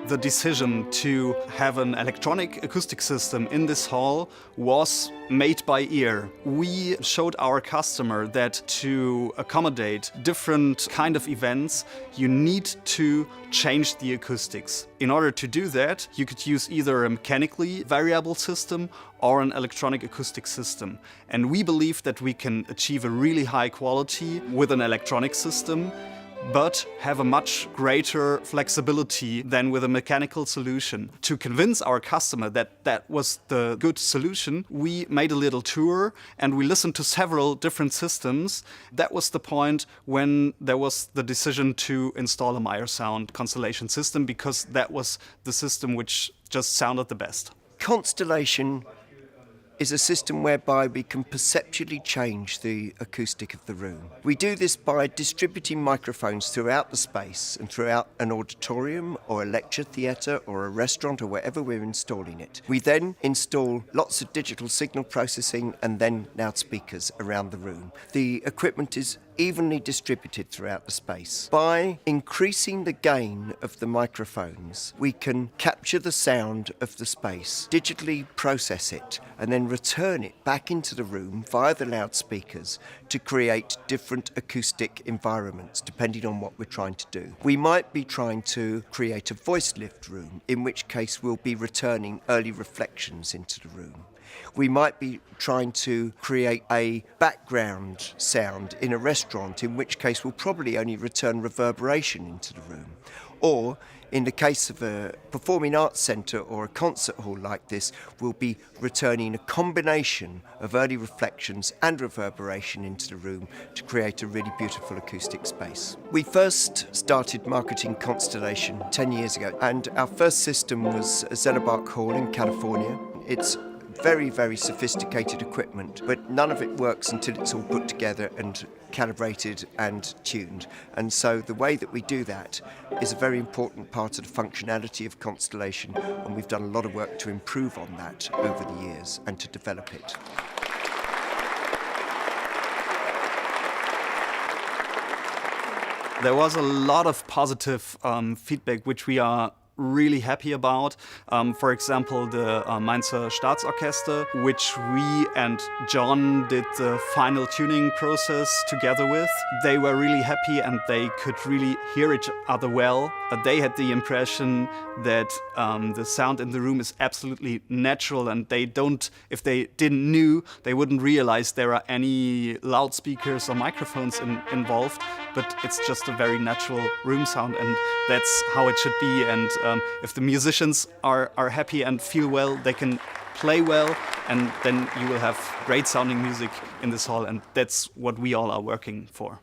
The decision to have an electronic acoustic system in this hall was made by ear. We showed our customer that to accommodate different kind of events, you need to change the acoustics. In order to do that, you could use either a mechanically variable system or an electronic acoustic system. And we believe that we can achieve a really high quality with an electronic system, but have a much greater flexibility than with a mechanical solution. To convince our customer that that was the good solution, we made a little tour and we listened to several different systems. That was the point when there was the decision to install a Meyer sound Constellation system, because that was the system which just sounded the best. Constellation is a system whereby we can perceptually change the acoustic of the room. We do this by distributing microphones throughout the space and throughout an auditorium or a lecture theatre or a restaurant or wherever we're installing it. We then install lots of digital signal processing and then loudspeakers around the room. The equipment is evenly distributed throughout the space. By increasing the gain of the microphones, we can capture the sound of the space, digitally process it, and then return it back into the room via the loudspeakers to create different acoustic environments depending on what we're trying to do. We might be trying to create a voice lift room, in which case we'll be returning early reflections into the room. We might be trying to create a background sound in a restaurant, in which case we'll probably only return reverberation into the room. Or, in the case of a performing arts centre or a concert hall like this, we'll be returning a combination of early reflections and reverberation into the room to create a really beautiful acoustic space. We first started marketing Constellation 10 years ago, and our first system was Zellerbach Hall in California. It's very, very sophisticated equipment, but none of it works until it's all put together and calibrated and tuned. And so the way that we do that is a very important part of the functionality of Constellation, and we've done a lot of work to improve on that over the years and to develop it. There was a lot of positive feedback, which we are really happy about. For example, the Mainzer Staatsorchester, which we and John did the final tuning process together with. They were really happy and they could really hear each other well. They had the impression that the sound in the room is absolutely natural, and if they didn't know, they wouldn't realize there are any loudspeakers or microphones involved, but it's just a very natural room sound, and that's how it should be. And if the musicians are happy and feel well, they can play well, and then you will have great sounding music in this hall, and that's what we all are working for.